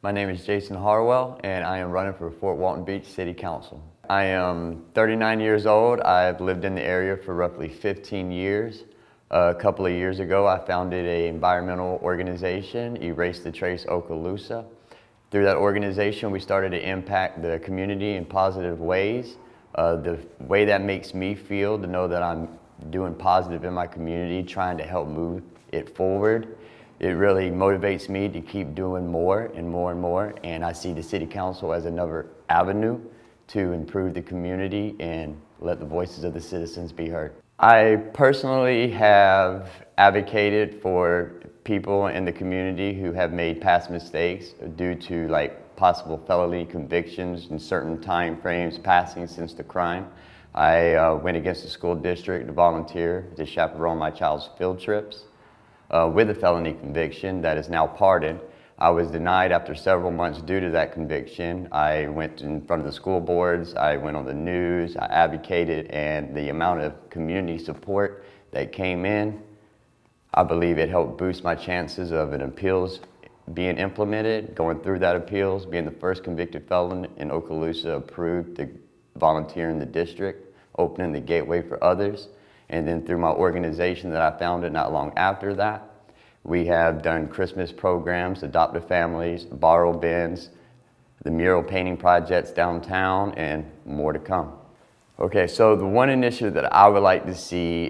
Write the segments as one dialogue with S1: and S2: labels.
S1: My name is Jason Harwell, and I am running for Fort Walton Beach City Council. I am 39 years old. I've lived in the area for roughly 15 years. A couple of years ago, I founded an environmental organization, Erase the Trace Okaloosa. Through that organization, we started to impact the community in positive ways. The way that makes me feel to know that I'm doing positive in my community, trying to help move it forward. It really motivates me to keep doing more and more and more, and I see the City Council as another avenue to improve the community and let the voices of the citizens be heard. I personally have advocated for people in the community who have made past mistakes due to possible felony convictions in certain time frames passing since the crime. I went against the school district to volunteer to chaperone my child's field trips. With a felony conviction that is now pardoned. I was denied after several months due to that conviction. I went in front of the school boards, I went on the news, I advocated, and the amount of community support that came in, I believe it helped boost my chances of an appeals being implemented, going through that appeals, being the first convicted felon in Okaloosa approved to volunteer in the district, opening the gateway for others. And then through my organization that I founded not long after that, we have done Christmas programs, adoptive families, borrow bins, the mural painting projects downtown, and more to come. Okay, so the one initiative that I would like to see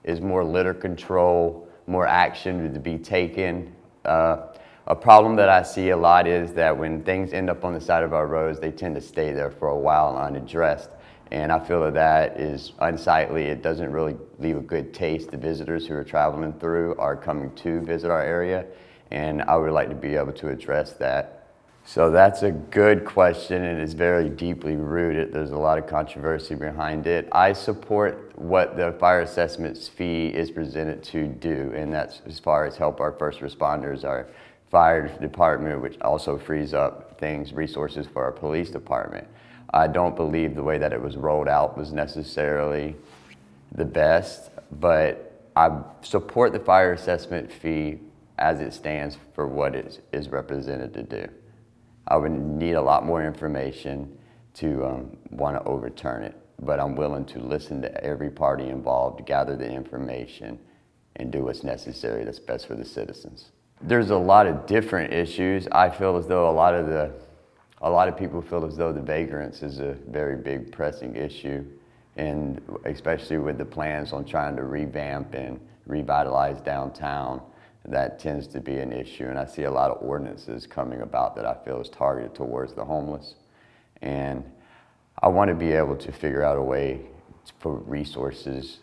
S1: is more litter control, more action to be taken. A problem that I see a lot is that when things end up on the side of our roads, they tend to stay there for a while unaddressed. And I feel that is unsightly. It doesn't really leave a good taste. The visitors who are traveling through are coming to visit our area, and I would like to be able to address that. So that's a good question, and it's very deeply rooted. There's a lot of controversy behind it. I support what the fire assessments fee is presented to do, and that's as far as help our first responders, our fire department, which also frees up resources for our police department. I don't believe the way that it was rolled out was necessarily the best, but I support the fire assessment fee as it stands for what it is represented to do. I would need a lot more information to want to overturn it, but I'm willing to listen to every party involved, gather the information, and do what's necessary that's best for the citizens. There's a lot of different issues. I feel as though a lot of people feel as though the vagrants is a very big pressing issue, and especially with the plans on trying to revamp and revitalize downtown, that tends to be an issue. And I see a lot of ordinances coming about that I feel is targeted towards the homeless. And I want to be able to figure out a way for resources,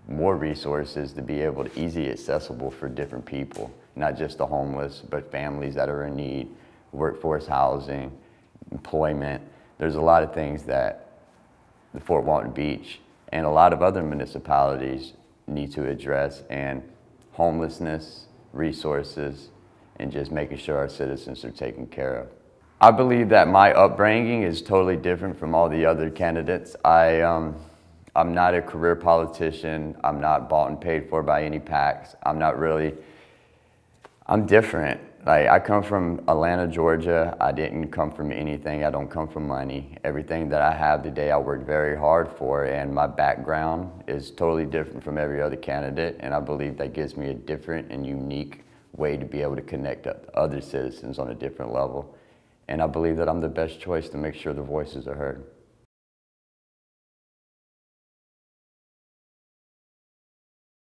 S1: more resources to be able to easily accessible for different people, not just the homeless, but families that are in need, workforce housing, employment. There's a lot of things that the Fort Walton Beach and a lot of other municipalities need to address, and homelessness, resources, and just making sure our citizens are taken care of. I believe that my upbringing is totally different from all the other candidates. I'm not a career politician. I'm not bought and paid for by any PACs. I'm different. I come from Atlanta, Georgia. I didn't come from anything. I don't come from money. Everything that I have today, I worked very hard for, and my background is totally different from every other candidate, and I believe that gives me a different and unique way to be able to connect to other citizens on a different level. And I believe that I'm the best choice to make sure the voices are heard.